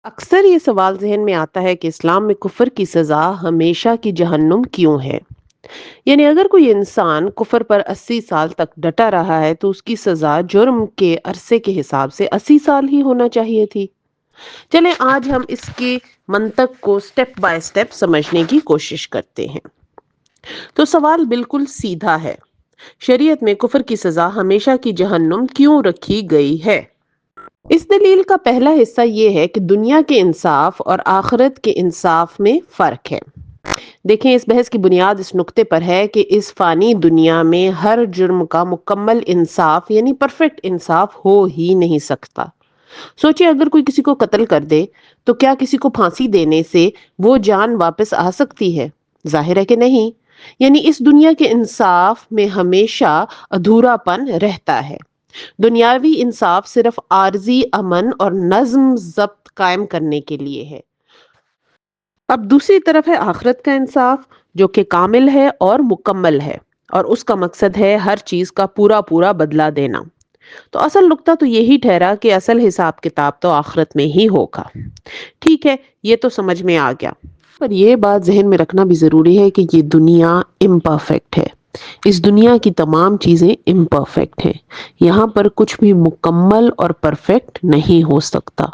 اکثر یہ سوال ذہن میں آتا ہے کہ اسلام میں کفر کی سزا ہمیشہ کی جہنم کیوں ہے؟ یعنی اگر کوئی انسان کفر پر 80 سال تک ڈٹا رہا ہے تو اس کی سزا جرم کے عرصے کے حساب سے 80 سال ہی ہونا چاہیے تھی۔ چلیں آج ہم اس کی منطق کو سٹیپ بائی سٹیپ سمجھنے کی کوشش کرتے ہیں۔ تو سوال بالکل سیدھا ہے، شریعت میں کفر کی سزا ہمیشہ کی جہنم کیوں رکھی گئی ہے؟ اس دلیل کا پہلا حصہ یہ ہے کہ دنیا کے انصاف اور آخرت کے انصاف میں فرق ہے۔ دیکھیں، اس بحث کی بنیاد اس نقطے پر ہے کہ اس فانی دنیا میں ہر جرم کا مکمل انصاف یعنی پرفیکٹ انصاف ہو ہی نہیں سکتا۔ سوچیں، اگر کوئی کسی کو قتل کر دے تو کیا کسی کو پھانسی دینے سے وہ جان واپس آ سکتی ہے؟ ظاہر ہے کہ نہیں۔ یعنی اس دنیا کے انصاف میں ہمیشہ ادھورا پن رہتا ہے۔ دنیاوی انصاف صرف عارضی امن اور نظم ضبط قائم کرنے کے لیے ہے۔ اب دوسری طرف ہے آخرت کا انصاف، جو کہ کامل ہے اور مکمل ہے، اور اس کا مقصد ہے ہر چیز کا پورا پورا بدلہ دینا۔ تو اصل نقطہ تو یہی ٹھہرا کہ اصل حساب کتاب تو آخرت میں ہی ہوگا۔ ٹھیک ہے، یہ تو سمجھ میں آ گیا، پر یہ بات ذہن میں رکھنا بھی ضروری ہے کہ یہ دنیا امپرفیکٹ ہے۔ اس دنیا کی تمام چیزیں امپرفیکٹ ہیں۔ یہاں پر کچھ بھی مکمل اور پرفیکٹ نہیں ہو سکتا۔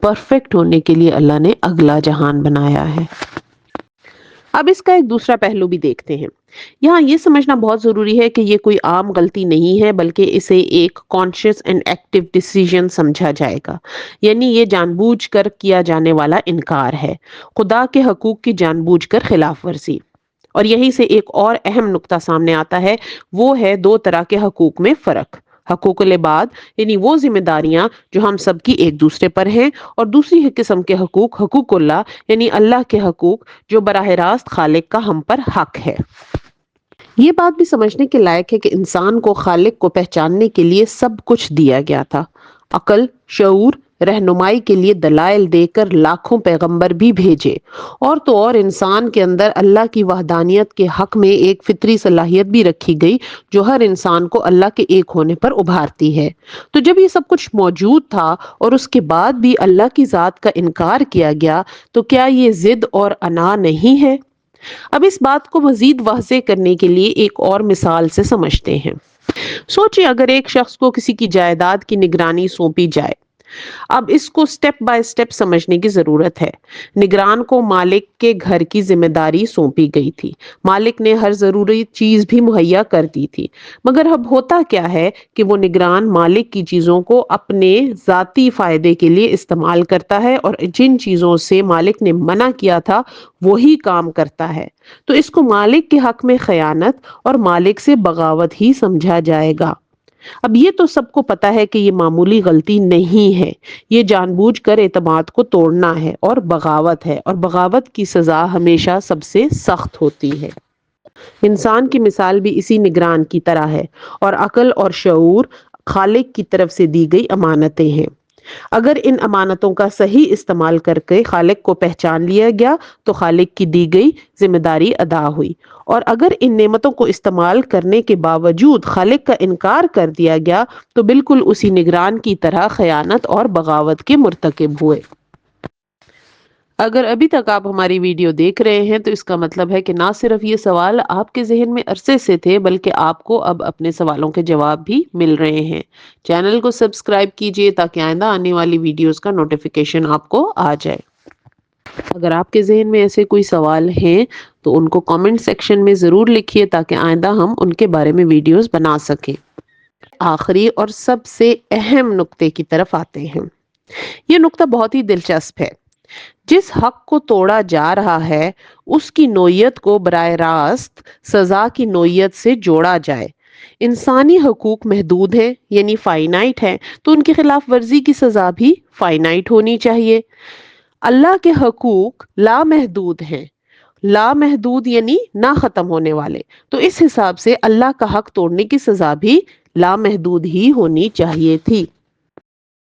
پرفیکٹ ہونے کے لیے اللہ نے اگلا جہان بنایا ہے۔ اب اس کا ایک دوسرا پہلو بھی دیکھتے ہیں۔ یہاں یہ سمجھنا بہت ضروری ہے کہ یہ کوئی عام غلطی نہیں ہے، بلکہ اسے ایک کانشیس اینڈ ایکٹیو ڈیسیژن سمجھا جائے گا۔ یعنی یہ جان بوجھ کر کیا جانے والا انکار ہے، خدا کے حقوق کی جان بوجھ کر خلاف ورزی۔ اور یہیں سے ایک اور اہم نقطہ سامنے آتا ہے، وہ ہے دو طرح کے حقوق میں فرق۔ حقوق العباد یعنی وہ ذمہ داریاں جو ہم سب کی ایک دوسرے پر ہیں، اور دوسری قسم کے حقوق، حقوق اللہ یعنی اللہ کے حقوق، جو براہ راست خالق کا ہم پر حق ہے۔ یہ بات بھی سمجھنے کے لائق ہے کہ انسان کو خالق کو پہچاننے کے لیے سب کچھ دیا گیا تھا۔ عقل، شعور، رہنمائی کے لیے دلائل دے کر لاکھوں پیغمبر بھی بھیجے، اور تو اور انسان کے اندر اللہ کی وحدانیت کے حق میں ایک فطری صلاحیت بھی رکھی گئی جو ہر انسان کو اللہ کے ایک ہونے پر ابھارتی ہے۔ تو جب یہ سب کچھ موجود تھا اور اس کے بعد بھی اللہ کی ذات کا انکار کیا گیا، تو کیا یہ ضد اور انا نہیں ہے؟ اب اس بات کو مزید واضح کرنے کے لیے ایک اور مثال سے سمجھتے ہیں۔ سوچیں، اگر ایک شخص کو کسی کی جائیداد کی نگرانی سونپی جائے۔ اب اس کو سٹیپ بائی سٹیپ سمجھنے کی ضرورت ہے۔ نگران کو مالک کے گھر کی ذمہ داری سونپی گئی تھی۔ مالک نے ہر ضروری چیز بھی مہیا کر دی تھی، مگر اب ہوتا کیا ہے کہ وہ نگران مالک کی چیزوں کو اپنے ذاتی فائدے کے لیے استعمال کرتا ہے، اور جن چیزوں سے مالک نے منع کیا تھا وہی کام کرتا ہے۔ تو اس کو مالک کے حق میں خیانت اور مالک سے بغاوت ہی سمجھا جائے گا۔ اب یہ تو سب کو پتا ہے کہ یہ معمولی غلطی نہیں ہے، یہ جان بوجھ کر اعتماد کو توڑنا ہے اور بغاوت ہے، اور بغاوت کی سزا ہمیشہ سب سے سخت ہوتی ہے۔ انسان کی مثال بھی اسی نگران کی طرح ہے، اور عقل اور شعور خالق کی طرف سے دی گئی امانتیں ہیں۔ اگر ان امانتوں کا صحیح استعمال کر کے خالق کو پہچان لیا گیا تو خالق کی دی گئی ذمہ داری ادا ہوئی، اور اگر ان نعمتوں کو استعمال کرنے کے باوجود خالق کا انکار کر دیا گیا تو بالکل اسی نگران کی طرح خیانت اور بغاوت کے مرتکب ہوئے۔ اگر ابھی تک آپ ہماری ویڈیو دیکھ رہے ہیں تو اس کا مطلب ہے کہ نہ صرف یہ سوال آپ کے ذہن میں عرصے سے تھے، بلکہ آپ کو اب اپنے سوالوں کے جواب بھی مل رہے ہیں۔ چینل کو سبسکرائب کیجئے تاکہ آئندہ آنے والی ویڈیوز کا نوٹیفیکیشن آپ کو آ جائے۔ اگر آپ کے ذہن میں ایسے کوئی سوال ہیں تو ان کو کامنٹ سیکشن میں ضرور لکھیے تاکہ آئندہ ہم ان کے بارے میں ویڈیوز بنا سکیں۔ آخری اور سب سے اہم نقطے کی طرف آتے ہیں۔ یہ نقطہ بہت ہی دلچسپ ہے۔ جس حق کو توڑا جا رہا ہے اس کی نوعیت کو براہ راست سزا کی نوعیت سے جوڑا جائے۔ انسانی حقوق محدود ہیں یعنی فائنائٹ ہیں، تو ان کی خلاف ورزی کی سزا بھی فائنائٹ ہونی چاہیے۔ اللہ کے حقوق لامحدود ہیں، لامحدود یعنی نہ ختم ہونے والے، تو اس حساب سے اللہ کا حق توڑنے کی سزا بھی لامحدود ہی ہونی چاہیے تھی۔